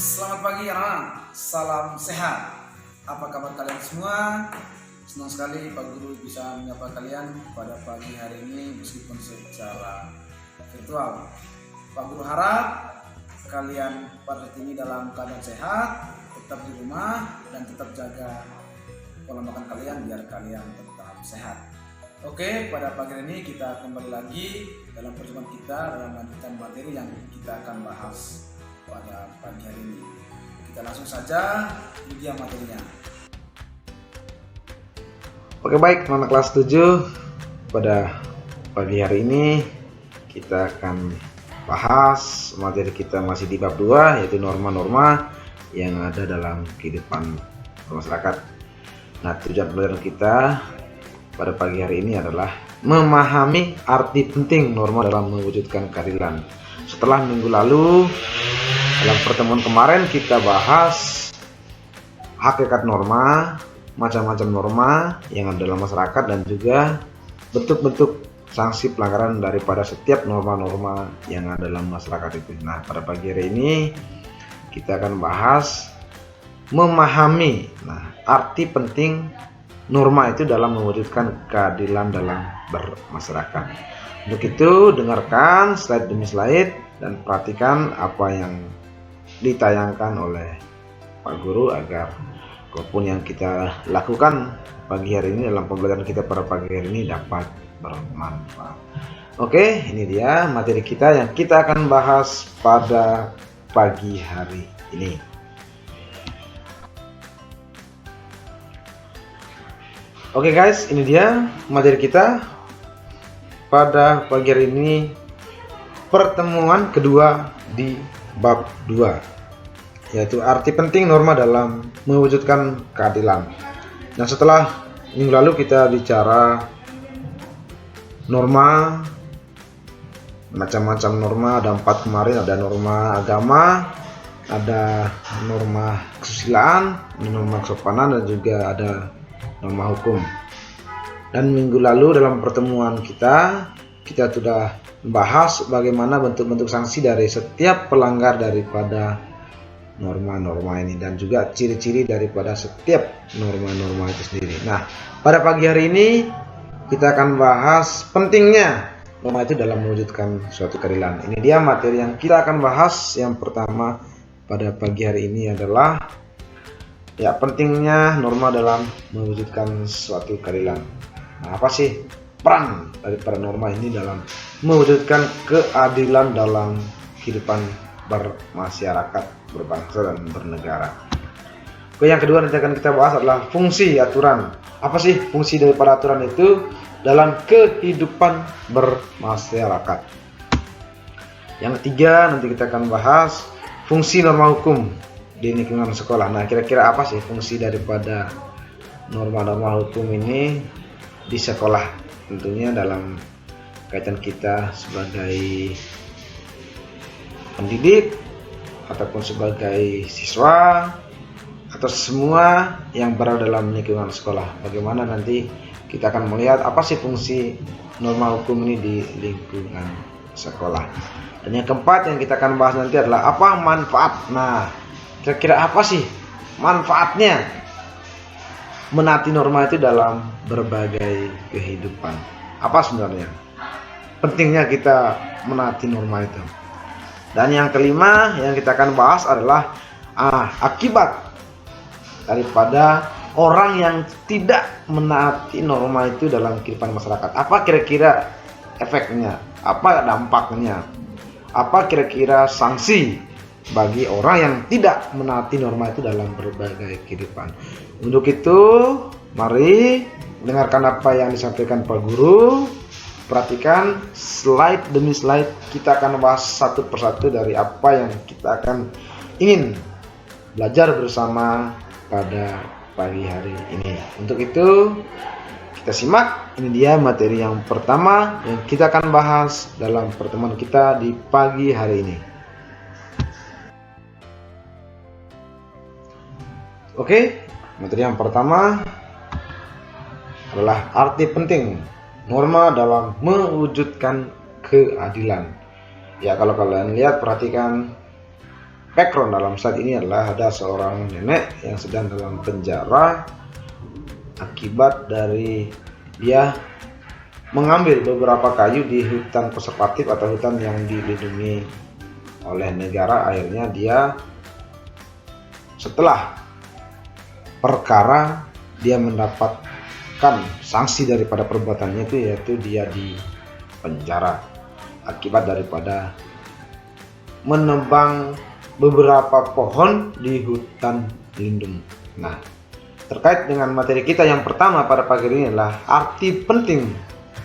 Selamat pagi anak-anak, salam sehat. Apa kabar kalian semua? Senang sekali Pak Guru bisa menyapa kalian pada pagi hari ini meskipun secara virtual. Pak Guru harap kalian pada saat ini dalam keadaan sehat, tetap di rumah dan tetap jaga pola makan kalian biar kalian tetap sehat. Oke, pada pagi hari ini kita kembali lagi dalam perjumpaan kita dalam lanjutan materi yang kita akan bahas pada pagi hari ini. Kita langsung saja, ini dia materinya. Oke, baik anak kelas 7, pada pagi hari ini kita akan bahas materi kita masih di bab 2, yaitu norma-norma yang ada dalam kehidupan masyarakat. Nah, tujuan pelajaran kita pada pagi hari ini adalah memahami arti penting norma dalam mewujudkan keadilan. Setelah minggu lalu dalam pertemuan kemarin kita bahas hakikat norma, macam-macam norma yang ada dalam masyarakat, dan juga bentuk-bentuk sanksi pelanggaran daripada setiap norma-norma yang ada dalam masyarakat itu. Nah, pada pagi hari ini kita akan bahas memahami arti penting norma itu dalam mewujudkan keadilan dalam bermasyarakat. Untuk itu, dengarkan slide demi slide dan perhatikan apa yang ditayangkan oleh Pak Guru agar apapun yang kita lakukan pagi hari ini dalam pembelajaran kita pada pagi hari ini dapat bermanfaat. Oke, ini dia materi kita yang kita akan bahas pada pagi hari ini. Oke guys, ini dia materi kita pada pagi hari ini, pertemuan kedua di bab 2, yaitu arti penting norma dalam mewujudkan keadilan. Nah, setelah minggu lalu kita bicara norma, macam-macam norma, ada 4 kemarin, ada norma agama, ada norma kesusilaan, norma kesopanan, dan juga ada norma hukum. Dan minggu lalu dalam pertemuan kita sudah membahas bagaimana bentuk-bentuk sanksi dari setiap pelanggar daripada norma-norma ini, dan juga ciri-ciri daripada setiap norma-norma itu sendiri. Nah, pada pagi hari ini kita akan bahas pentingnya norma itu dalam mewujudkan suatu keadilan. Ini dia materi yang kita akan bahas. Yang pertama pada pagi hari ini adalah pentingnya norma dalam mewujudkan suatu keadilan. Nah, apa sih peran daripada norma ini dalam mewujudkan keadilan dalam kehidupan bermasyarakat, berbangsa, dan bernegara? Oke, yang kedua nanti akan kita bahas adalah fungsi aturan. Apa sih fungsi daripada aturan itu dalam kehidupan bermasyarakat? Yang ketiga nanti kita akan bahas fungsi norma hukum di lingkungan sekolah. Nah, kira-kira apa sih fungsi daripada norma-norma hukum ini di sekolah? Tentunya dalam kaitan kita sebagai pendidik ataupun sebagai siswa atau semua yang berada dalam lingkungan sekolah. Bagaimana nanti kita akan melihat apa sih fungsi norma hukum ini di lingkungan sekolah. Dan yang keempat yang kita akan bahas nanti adalah apa manfaat. Nah, kira-kira apa sih manfaatnya menaati norma itu dalam berbagai kehidupan? Apa sebenarnya pentingnya kita menaati norma itu? Dan yang kelima yang kita akan bahas adalah akibat daripada orang yang tidak menaati norma itu dalam kehidupan masyarakat. Apa kira-kira efeknya? Apa dampaknya? Apa kira-kira sanksi bagi orang yang tidak menaati norma itu dalam berbagai kehidupan? Untuk itu, mari dengarkan apa yang disampaikan Pak Guru. Perhatikan slide demi slide, kita akan bahas satu persatu dari apa yang kita akan ingin belajar bersama pada pagi hari ini. Untuk itu, kita simak. Ini dia materi yang pertama yang kita akan bahas dalam pertemuan kita di pagi hari ini. Oke, materi yang pertama adalah arti penting norma dalam mewujudkan keadilan. Ya, kalau kalian lihat, perhatikan background dalam saat ini adalah ada seorang nenek yang sedang dalam penjara akibat dari dia mengambil beberapa kayu di hutan konservatif atau hutan yang dilindungi oleh negara. Akhirnya dia setelah perkara dia mendapatkan sanksi daripada perbuatannya itu, yaitu dia di penjara akibat daripada menebang beberapa pohon di hutan lindung. Nah, terkait dengan materi kita yang pertama pada pagi ini adalah arti penting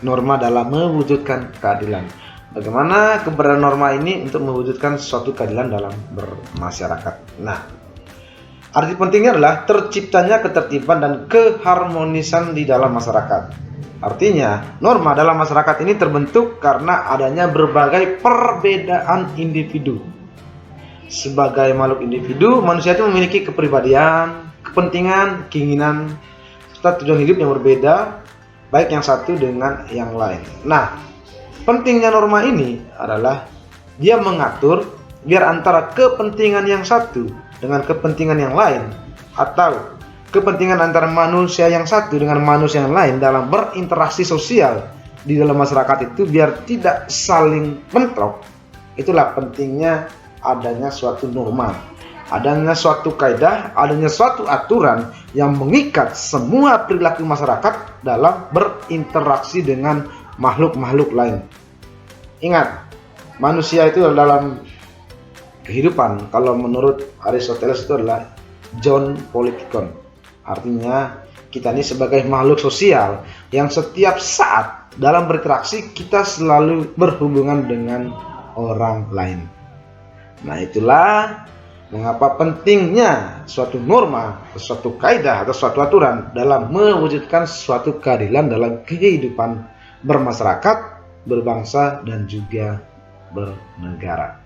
norma dalam mewujudkan keadilan. Bagaimana keberadaan norma ini untuk mewujudkan suatu keadilan dalam bermasyarakat. Nah, arti pentingnya adalah terciptanya ketertiban dan keharmonisan di dalam masyarakat. Artinya, norma dalam masyarakat ini terbentuk karena adanya berbagai perbedaan individu. Sebagai makhluk individu, manusia itu memiliki kepribadian, kepentingan, keinginan, serta tujuan hidup yang berbeda, baik yang satu dengan yang lain. Nah, pentingnya norma ini adalah dia mengatur biar antara kepentingan yang satu dengan kepentingan yang lain, atau kepentingan antara manusia yang satu dengan manusia yang lain dalam berinteraksi sosial di dalam masyarakat itu biar tidak saling bentrok. Itulah pentingnya adanya suatu norma, adanya suatu kaidah, adanya suatu aturan yang mengikat semua perilaku masyarakat dalam berinteraksi dengan makhluk-makhluk lain. Ingat, manusia itu dalam kehidupan, kalau menurut Aristoteles itu adalah zoon politikon. Artinya kita ini sebagai makhluk sosial yang setiap saat dalam berinteraksi kita selalu berhubungan dengan orang lain. Nah, itulah mengapa pentingnya suatu norma, suatu kaidah atau suatu aturan dalam mewujudkan suatu keadilan dalam kehidupan bermasyarakat, berbangsa, dan juga bernegara.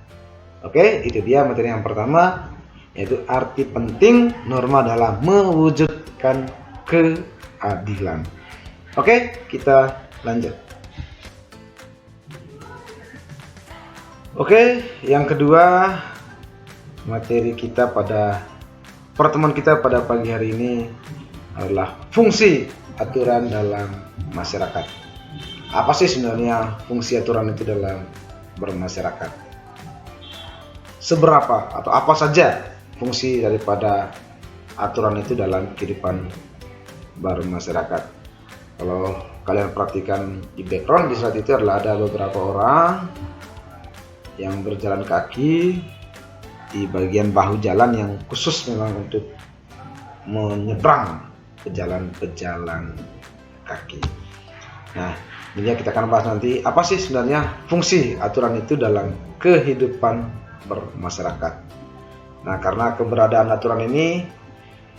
Oke, itu dia materi yang pertama, yaitu arti penting norma dalam mewujudkan keadilan. Oke, kita lanjut. Oke, yang kedua, materi kita pada pertemuan kita pada pagi hari ini adalah fungsi aturan dalam masyarakat. Apa sih sebenarnya fungsi aturan itu dalam bermasyarakat? Seberapa atau apa saja fungsi daripada aturan itu dalam kehidupan bermasyarakat? Kalau kalian perhatikan di background di saat itu adalah ada beberapa orang yang berjalan kaki di bagian bahu jalan yang khusus memang untuk menyeberang pejalan-pejalan kaki. Nah, ini kita akan bahas nanti apa sih sebenarnya fungsi aturan itu dalam kehidupan bermasyarakat. Nah, karena keberadaan aturan ini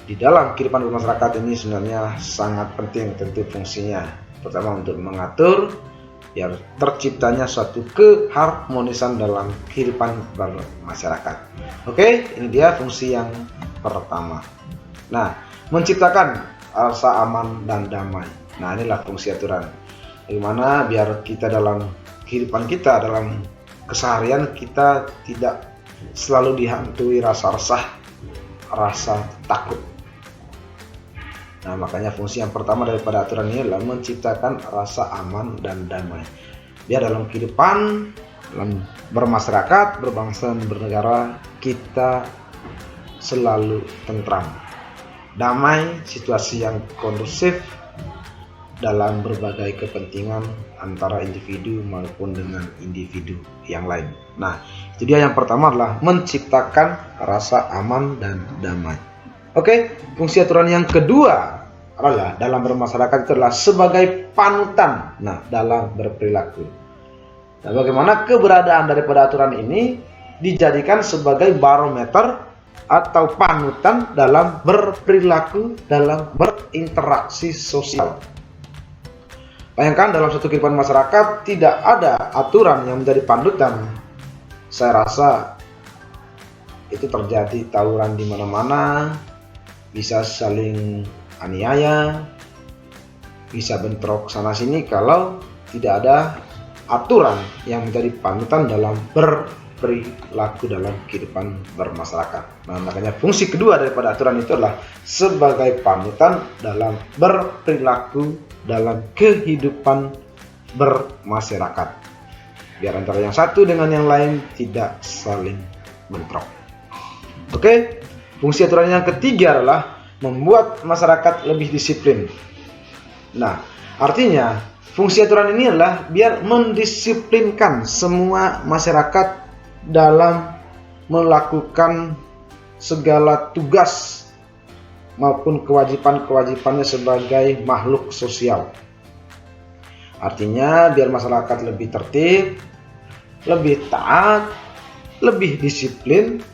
di dalam kehidupan bermasyarakat ini sebenarnya sangat penting tentu fungsinya. Pertama, untuk mengatur biar terciptanya suatu keharmonisan dalam kehidupan bermasyarakat. Oke, ini dia fungsi yang pertama. Nah, menciptakan rasa aman dan damai. Nah, inilah fungsi aturan. Bagaimana biar kita dalam kehidupan kita, dalam keseharian kita tidak selalu dihantui rasa resah, rasa takut. Nah, makanya fungsi yang pertama daripada aturan ini adalah menciptakan rasa aman dan damai. Biar dalam kehidupan, dalam bermasyarakat, berbangsa, dan bernegara, kita selalu tentram, damai, situasi yang kondusif dalam berbagai kepentingan antara individu maupun dengan individu yang lain. Nah, itu dia yang pertama adalah menciptakan rasa aman dan damai. Oke, fungsi aturan yang kedua adalah dalam bermasyarakat itu adalah sebagai panutan. Nah, dalam berperilaku. Nah, bagaimana keberadaan daripada aturan ini dijadikan sebagai barometer atau panutan dalam berperilaku, dalam berinteraksi sosial. Bayangkan dalam suatu kehidupan masyarakat tidak ada aturan yang menjadi panutan. Saya rasa itu terjadi tawuran di mana-mana, bisa saling aniaya, bisa bentrok sana sini kalau tidak ada aturan yang menjadi panutan dalam berperilaku dalam kehidupan bermasyarakat. Nah, makanya fungsi kedua daripada aturan itu adalah sebagai panutan dalam berperilaku dalam kehidupan bermasyarakat. Biar antara yang satu dengan yang lain tidak saling bentrok. Oke, fungsi aturan yang ketiga adalah membuat masyarakat lebih disiplin. Nah, artinya fungsi aturan ini adalah biar mendisiplinkan semua masyarakat dalam melakukan segala tugas maupun kewajiban-kewajibannya sebagai makhluk sosial. Artinya biar masyarakat lebih tertib, lebih taat, lebih disiplin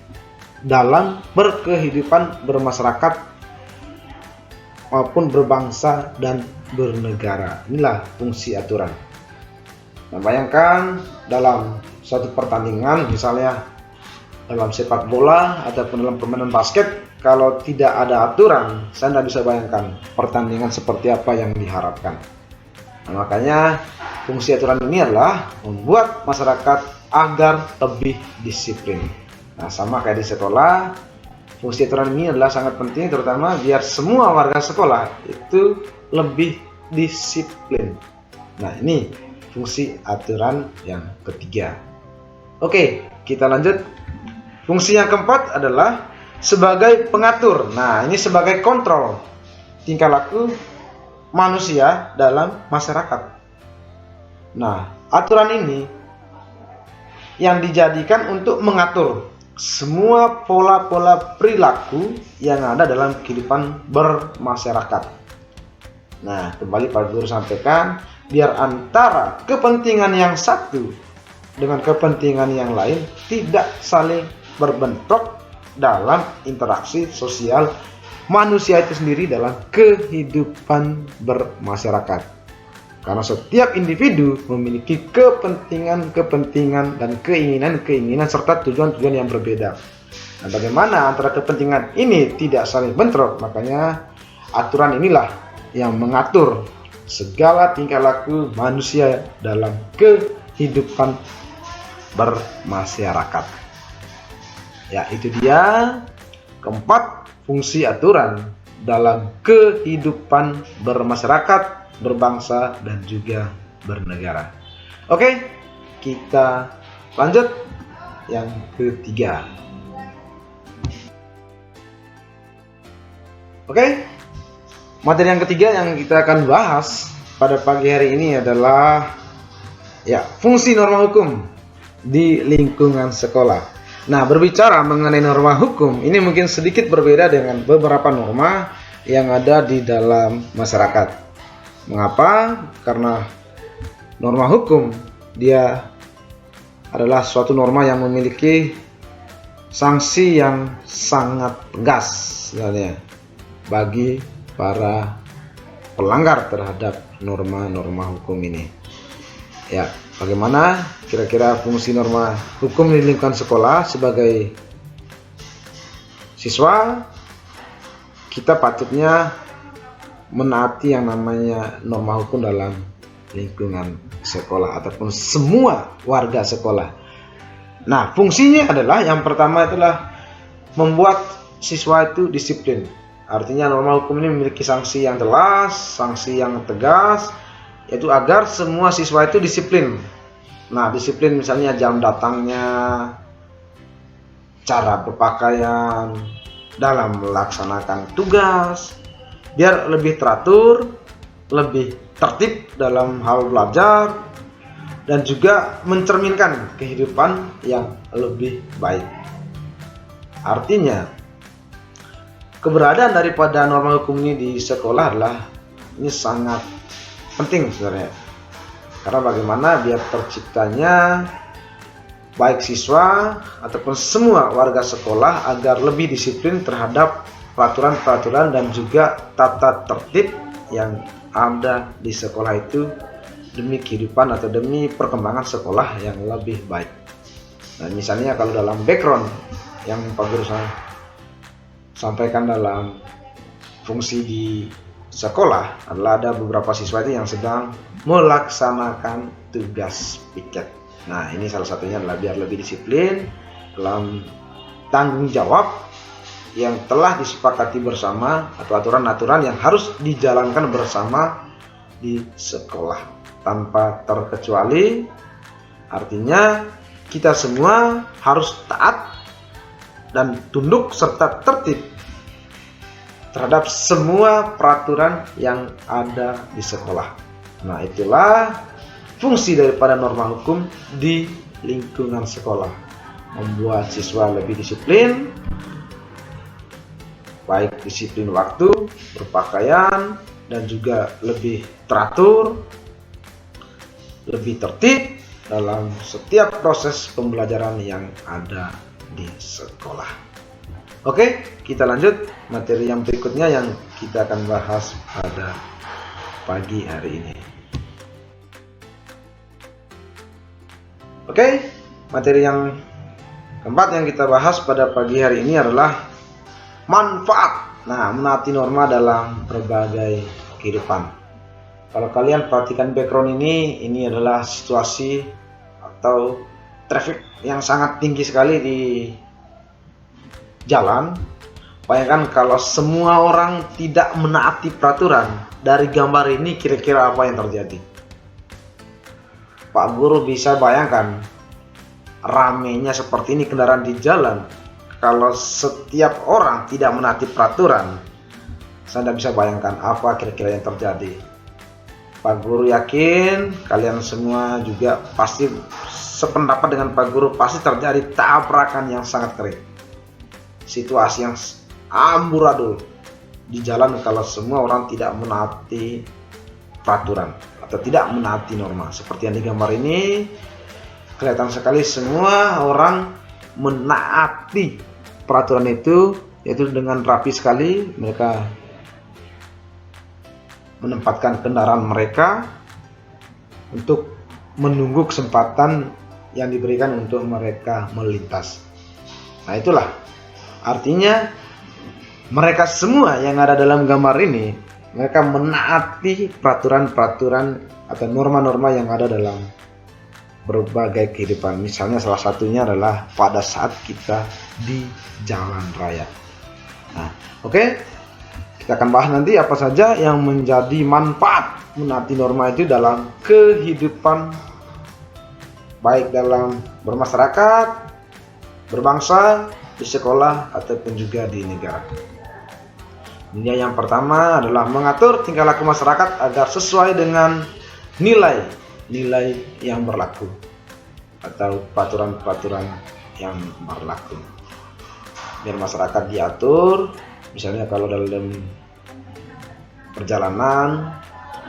dalam berkehidupan bermasyarakat maupun berbangsa dan bernegara. Inilah fungsi aturan. Nah, bayangkan dalam suatu pertandingan, misalnya dalam sepak bola ataupun dalam permainan basket, kalau tidak ada aturan, saya tidak bisa bayangkan pertandingan seperti apa yang diharapkan. Nah, makanya fungsi aturan ini adalah membuat masyarakat agar lebih disiplin. Nah, sama kayak di sekolah, fungsi aturan ini adalah sangat penting, terutama biar semua warga sekolah itu lebih disiplin. Nah, ini fungsi aturan yang ketiga. Oke, kita lanjut. Fungsi yang keempat adalah sebagai pengatur. Nah, ini sebagai kontrol tingkah laku manusia dalam masyarakat. Nah, aturan ini yang dijadikan untuk mengatur semua pola-pola perilaku yang ada dalam kehidupan bermasyarakat. Nah, kembali Pak Guru sampaikan, biar antara kepentingan yang satu dengan kepentingan yang lain tidak saling berbentrok dalam interaksi sosial manusia itu sendiri dalam kehidupan bermasyarakat. Karena setiap individu memiliki kepentingan-kepentingan dan keinginan-keinginan serta tujuan-tujuan yang berbeda. Nah, bagaimana antara kepentingan ini tidak saling bentrok? Makanya aturan inilah yang mengatur segala tingkah laku manusia dalam kehidupan bermasyarakat. Ya, itu dia keempat fungsi aturan dalam kehidupan bermasyarakat, berbangsa, dan juga bernegara. Oke, kita lanjut yang ketiga. Oke, materi yang ketiga yang kita akan bahas pada pagi hari ini adalah fungsi norma hukum di lingkungan sekolah. Nah, berbicara mengenai norma hukum, ini mungkin sedikit berbeda dengan beberapa norma yang ada di dalam masyarakat. Mengapa? Karena norma hukum dia adalah suatu norma yang memiliki sanksi yang sangat tegas sebenarnya bagi para pelanggar terhadap norma-norma hukum ini. Ya, bagaimana kira-kira fungsi norma hukum di lingkungan sekolah? Sebagai siswa, kita patutnya menaati yang namanya norma hukum dalam lingkungan sekolah ataupun semua warga sekolah. Nah, fungsinya adalah yang pertama itulah membuat siswa itu disiplin. Artinya norma hukum ini memiliki sanksi yang jelas, sanksi yang tegas, yaitu agar semua siswa itu disiplin. Nah, disiplin misalnya jam datangnya, cara berpakaian dalam melaksanakan tugas, biar lebih teratur, lebih tertib dalam hal belajar, dan juga mencerminkan kehidupan yang lebih baik. Artinya, keberadaan daripada norma hukum ini di sekolah adalah ini sangat penting sebenarnya. Karena bagaimana biar terciptanya baik siswa ataupun semua warga sekolah agar lebih disiplin terhadap peraturan-peraturan dan juga tata tertib yang ada di sekolah itu demi kehidupan atau demi perkembangan sekolah yang lebih baik. Nah, misalnya kalau dalam background yang Pak Guru sampaikan dalam fungsi di sekolah adalah ada beberapa siswa itu yang sedang melaksanakan tugas piket. Nah, ini salah satunya adalah biar lebih disiplin dalam tanggung jawab yang telah disepakati bersama atau aturan-aturan yang harus dijalankan bersama di sekolah tanpa terkecuali. Artinya kita semua harus taat dan tunduk serta tertib terhadap semua peraturan yang ada di sekolah. Nah, itulah fungsi daripada norma hukum di lingkungan sekolah, membuat siswa lebih disiplin, baik disiplin waktu, berpakaian, dan juga lebih teratur, lebih tertib dalam setiap proses pembelajaran yang ada di sekolah. Oke, kita lanjut materi yang berikutnya yang kita akan bahas pada pagi hari ini. Oke, materi yang keempat yang kita bahas pada pagi hari ini adalah manfaat. Nah, menaati norma dalam berbagai kehidupan. Kalau kalian perhatikan background ini adalah situasi atau traffic yang sangat tinggi sekali di jalan. Bayangkan kalau semua orang tidak menaati peraturan. Dari gambar ini kira-kira apa yang terjadi? Pak Guru bisa bayangkan ramenya seperti ini kendaraan di jalan. Kalau setiap orang tidak menaati peraturan, saya tidak bisa bayangkan apa kira-kira yang terjadi. Pak Guru yakin kalian semua juga pasti sependapat dengan Pak Guru, pasti terjadi tabrakan yang sangat kering. Situasi yang amburadul di jalan kalau semua orang tidak menaati peraturan atau tidak menaati norma. Seperti yang digambar ini, kelihatan sekali semua orang menaati peraturan itu, yaitu dengan rapi sekali mereka menempatkan kendaraan mereka untuk menunggu kesempatan yang diberikan untuk mereka melintas. Nah, itulah artinya mereka semua yang ada dalam gambar ini, mereka menaati peraturan-peraturan atau norma-norma yang ada dalam berbagai kehidupan. Misalnya salah satunya adalah pada saat kita di jalan raya. Nah, oke. Kita akan bahas nanti apa saja yang menjadi manfaat menaati norma itu dalam kehidupan, baik dalam bermasyarakat, berbangsa, di sekolah, ataupun juga di negara. Ini yang pertama adalah mengatur tingkah laku masyarakat agar sesuai dengan nilai-nilai yang berlaku atau peraturan-peraturan yang berlaku. Biar masyarakat diatur, misalnya kalau dalam perjalanan,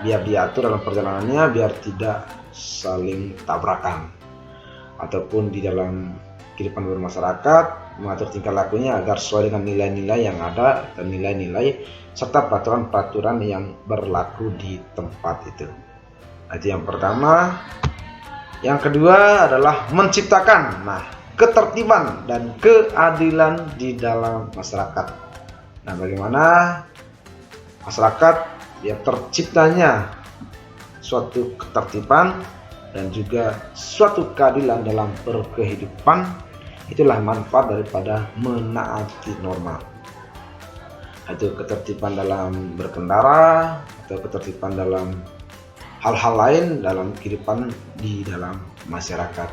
biar diatur dalam perjalanannya biar tidak saling tabrakan, ataupun di dalam kehidupan bermasyarakat mengatur tingkah lakunya agar sesuai dengan nilai-nilai yang ada dan nilai-nilai serta peraturan-peraturan yang berlaku di tempat itu. Itu yang pertama. Yang kedua adalah menciptakan ketertiban dan keadilan di dalam masyarakat. Nah, bagaimana masyarakat biar terciptanya suatu ketertiban dan juga suatu keadilan dalam berkehidupan, itulah manfaat daripada menaati norma. Itu ketertiban dalam berkendara atau ketertiban dalam hal-hal lain dalam kehidupan di dalam masyarakat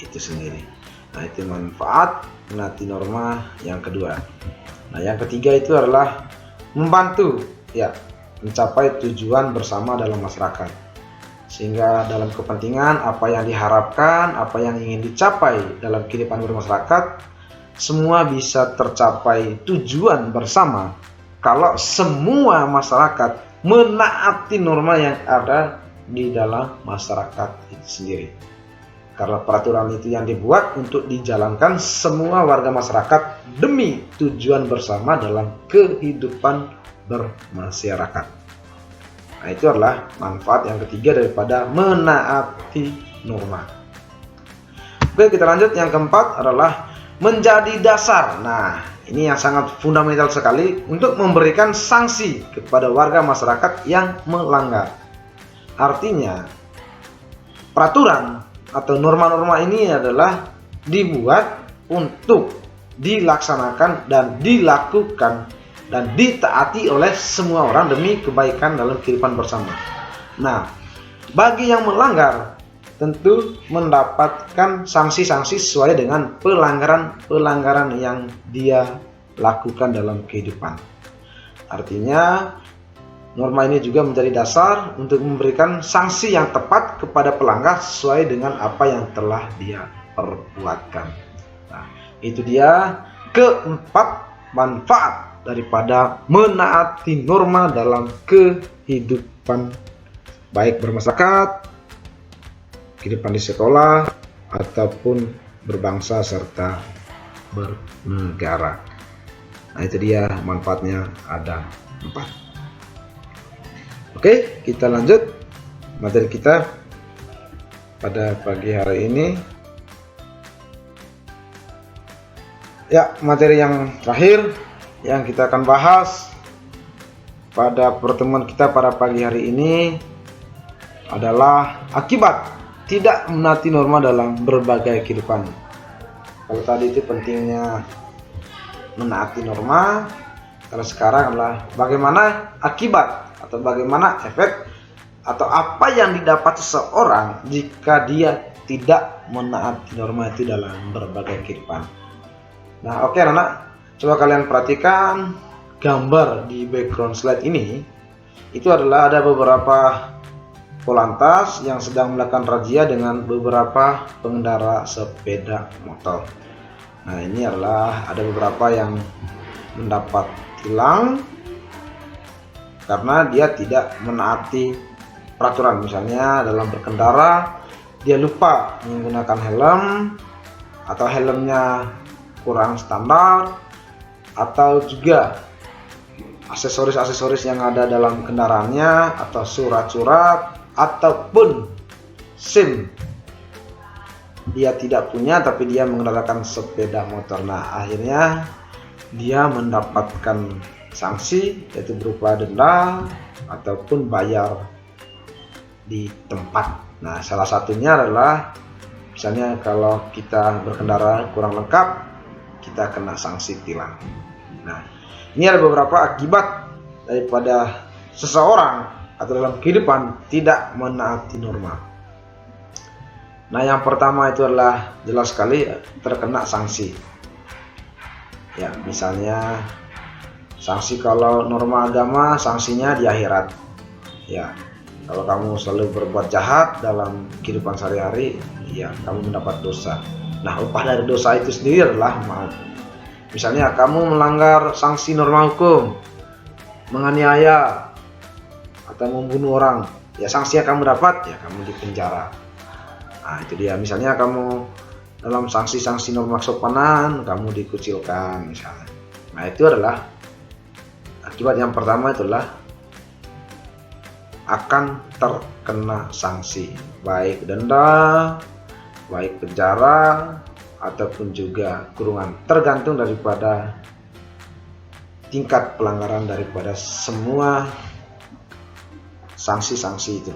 itu sendiri. Nah, itu manfaat menaati norma yang kedua. Nah, yang ketiga itu adalah membantu mencapai tujuan bersama dalam masyarakat. Sehingga dalam kepentingan apa yang diharapkan, apa yang ingin dicapai dalam kehidupan bermasyarakat, semua bisa tercapai tujuan bersama kalau semua masyarakat menaati norma yang ada di dalam masyarakat itu sendiri. Karena peraturan itu yang dibuat untuk dijalankan semua warga masyarakat demi tujuan bersama dalam kehidupan bermasyarakat. Nah, itu adalah manfaat yang ketiga daripada menaati norma. Oke, kita lanjut. Yang keempat adalah menjadi dasar. Nah, ini yang sangat fundamental sekali untuk memberikan sanksi kepada warga masyarakat yang melanggar. Artinya, peraturan atau norma-norma ini adalah dibuat untuk dilaksanakan dan dilakukan dan ditaati oleh semua orang demi kebaikan dalam kehidupan bersama. Nah, bagi yang melanggar tentu mendapatkan sanksi-sanksi sesuai dengan pelanggaran yang dia lakukan dalam kehidupan. Artinya, norma ini juga menjadi dasar untuk memberikan sanksi yang tepat kepada pelanggar sesuai dengan apa yang telah dia perbuatkan. Nah, itu dia keempat manfaat daripada menaati norma dalam kehidupan baik bermasyarakat, kehidupan di sekolah, ataupun berbangsa serta bernegara. Nah, itu dia manfaatnya ada 4. Oke, kita lanjut materi kita pada pagi hari ini. Ya, materi yang terakhir yang kita akan bahas pada pertemuan kita pada pagi hari ini adalah akibat tidak menaati norma dalam berbagai kehidupan. Kalau tadi itu pentingnya menaati norma, kalau sekarang adalah bagaimana akibat atau bagaimana efek atau apa yang didapat seseorang jika dia tidak menaati norma itu dalam berbagai kehidupan. Nah, oke anak, coba kalian perhatikan gambar di background slide ini. Itu adalah ada beberapa polantas yang sedang melakukan razia dengan beberapa pengendara sepeda motor. Nah, ini adalah ada beberapa yang mendapat tilang karena dia tidak menaati peraturan. Misalnya dalam berkendara dia lupa menggunakan helm, atau helmnya kurang standar, atau juga aksesoris-aksesoris yang ada dalam kendaraannya, atau surat-surat, ataupun SIM dia tidak punya tapi dia mengendaраkan sepeda motor. Nah, akhirnya dia mendapatkan sanksi, yaitu berupa denda ataupun bayar di tempat. Nah, salah satunya adalah misalnya kalau kita berkendara kurang lengkap, kita kena sanksi tilang. Nah, ini ada beberapa akibat daripada seseorang atau dalam kehidupan tidak menaati norma. Nah, yang pertama itu adalah jelas sekali terkena sanksi. Ya, misalnya sanksi kalau norma agama, sanksinya di akhirat. Ya, kalau kamu selalu berbuat jahat dalam kehidupan sehari-hari, ya kamu mendapat dosa. Nah, upah dari dosa itu sendiri adalah maut. Misalnya kamu melanggar sanksi norma hukum, menganiaya atau membunuh orang, ya sanksi yang kamu dapat ya kamu dipenjara. Nah, itu dia. Misalnya kamu dalam sanksi-sanksi norma kesopanan, kamu dikucilkan misalnya. Nah, itu adalah akibat yang pertama, itulah akan terkena sanksi, baik denda, baik penjara, ataupun juga kurungan, tergantung daripada tingkat pelanggaran daripada semua sanksi-sanksi itu.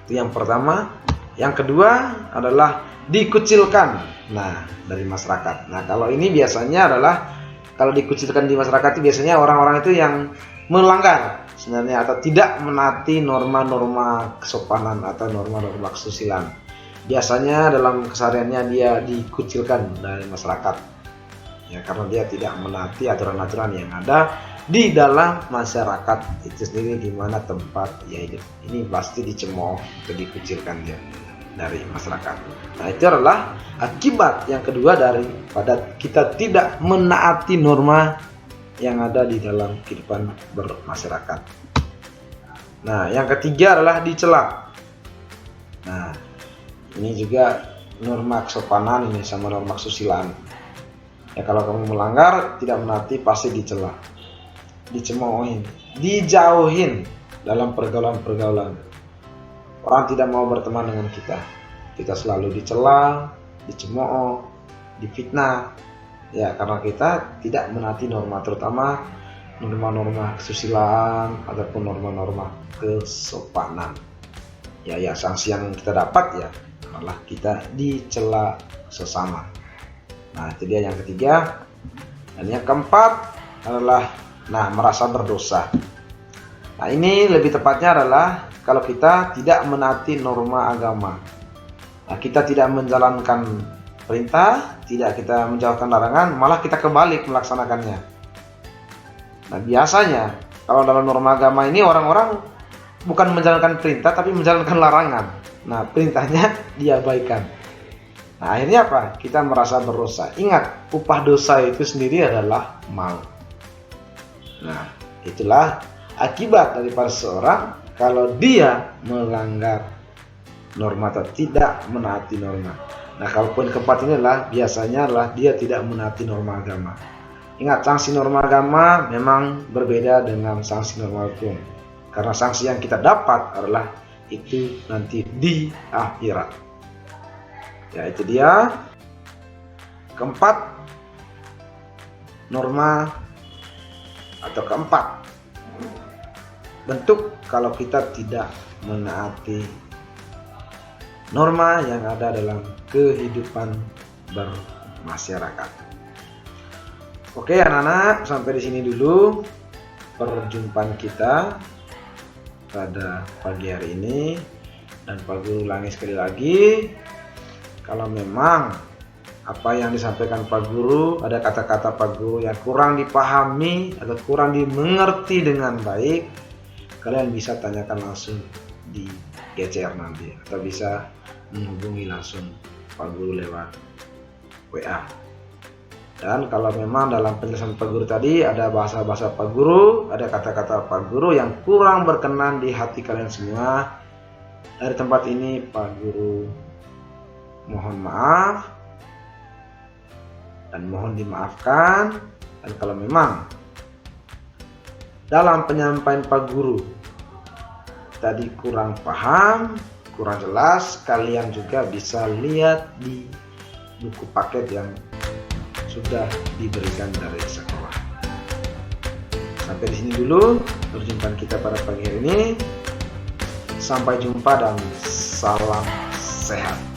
Itu yang pertama. Yang kedua adalah dikucilkan. Nah, dari masyarakat. Nah, kalau ini biasanya adalah kalau dikucilkan di masyarakat itu biasanya orang-orang itu yang melanggar sebenarnya atau tidak menaati norma-norma kesopanan atau norma-norma kesusilaan. Biasanya dalam kesehariannya dia dikucilkan dari masyarakat. Ya, karena dia tidak menaati aturan-aturan yang ada di dalam masyarakat itu sendiri, di mana tempat dia hidup. Ini pasti dicemooh atau dikucilkan dia dari masyarakat. Nah, itu adalah akibat yang kedua daripada kita tidak menaati norma yang ada di dalam kehidupan bermasyarakat. Nah, yang ketiga adalah dicela. Nah, ini juga norma kesopanan ini sama norma kesusilaan. Ya, kalau kamu melanggar, tidak menaati, pasti dicela, dicemoohin, dijauhin dalam pergaulan-pergaulan. Orang tidak mau berteman dengan kita. Kita selalu dicela, dicemooh, difitnah. Ya, karena kita tidak menaati norma, terutama norma-norma kesusilaan ataupun norma-norma kesopanan. Ya, sanksi yang kita dapat ya malah kita dicela sesama. Nah, itu dia yang ketiga. Dan yang keempat adalah merasa berdosa. Nah, ini lebih tepatnya adalah kalau kita tidak menaati norma agama. Nah, kita tidak menjalankan perintah, tidak kita menjauhkan larangan, malah kita kebalik melaksanakannya. Nah, biasanya kalau dalam norma agama ini orang-orang bukan menjalankan perintah tapi menjalankan larangan. Nah, perintahnya diabaikan. Nah, akhirnya apa? Kita merasa berdosa. Ingat, upah dosa itu sendiri adalah maut. Nah, itulah akibat daripada seorang kalau dia melanggar norma atau tidak menaati norma. Nah, kalau poin keempat ini biasanya dia tidak menaati norma agama. Ingat, sanksi norma agama memang berbeda dengan sanksi norma hukum. Karena sanksi yang kita dapat adalah itu nanti di akhirat. Ya, itu dia keempat norma atau keempat bentuk kalau kita tidak menaati norma yang ada dalam kehidupan bermasyarakat. Oke anak-anak, sampai di sini dulu perjumpaan kita pada pagi hari ini. Dan Pak Guru ulangi sekali lagi, kalau memang apa yang disampaikan Pak Guru, ada kata-kata Pak Guru yang kurang dipahami atau kurang dimengerti dengan baik, kalian bisa tanyakan langsung di GCR nanti, atau bisa menghubungi langsung Pak Guru lewat WA. Dan kalau memang dalam penjelasan Pak Guru tadi ada bahasa-bahasa Pak Guru, ada kata-kata Pak Guru yang kurang berkenan di hati kalian semua, dari tempat ini Pak Guru mohon maaf dan mohon dimaafkan. Dan kalau memang dalam penyampaian Pak Guru tadi kurang paham, kurang jelas, kalian juga bisa lihat di buku paket yang sudah diberikan dari sekolah. Sampai di sini dulu perjumpaan kita pada pagi hari ini. Sampai jumpa dan salam sehat.